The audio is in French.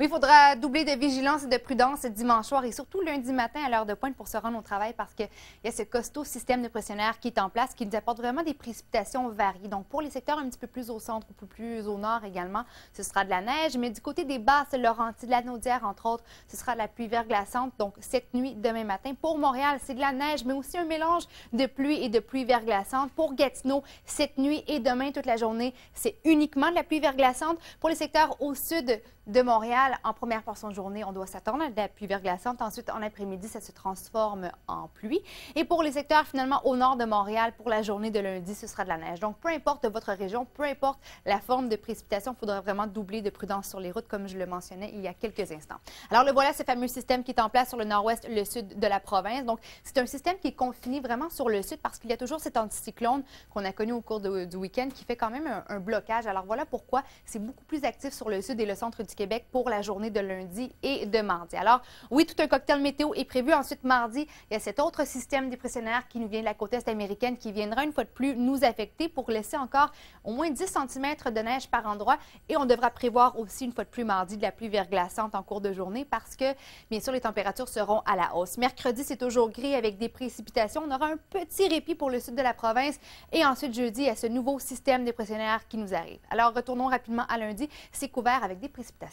Oui, il faudra doubler de vigilance et de prudence dimanche soir et surtout lundi matin à l'heure de pointe pour se rendre au travail parce qu'il y a ce costaud système de pressionnaire qui est en place qui nous apporte vraiment des précipitations variées. Donc, pour les secteurs un petit peu plus au centre, un peu plus au nord également, ce sera de la neige. Mais du côté des basses Laurentides, de la Naudière, entre autres, ce sera de la pluie verglaçante. Donc, cette nuit, demain matin. Pour Montréal, c'est de la neige, mais aussi un mélange de pluie et de pluie verglaçante. Pour Gatineau, cette nuit et demain, toute la journée, c'est uniquement de la pluie verglaçante. Pour les secteurs au sud de Montréal, en première portion de journée, on doit s'attendre à de la pluie verglaçante. Ensuite, en après-midi, ça se transforme en pluie. Et pour les secteurs, finalement, au nord de Montréal, pour la journée de lundi, ce sera de la neige. Donc, peu importe votre région, peu importe la forme de précipitation, il faudra vraiment doubler de prudence sur les routes, comme je le mentionnais il y a quelques instants. Alors, le voilà, ce fameux système qui est en place sur le nord-ouest, le sud de la province. Donc, c'est un système qui est confiné vraiment sur le sud parce qu'il y a toujours cet anticyclone qu'on a connu au cours du week-end qui fait quand même un blocage. Alors, voilà pourquoi c'est beaucoup plus actif sur le sud et le centre du Québec pour la journée de lundi et de mardi. Alors, oui, tout un cocktail météo est prévu. Ensuite, mardi, il y a cet autre système dépressionnaire qui nous vient de la côte est américaine qui viendra une fois de plus nous affecter pour laisser encore au moins 10 cm de neige par endroit. Et on devra prévoir aussi une fois de plus mardi de la pluie verglaçante en cours de journée parce que, bien sûr, les températures seront à la hausse. Mercredi, c'est toujours gris avec des précipitations. On aura un petit répit pour le sud de la province. Et ensuite, jeudi, il y a ce nouveau système dépressionnaire qui nous arrive. Alors, retournons rapidement à lundi. C'est couvert avec des précipitations.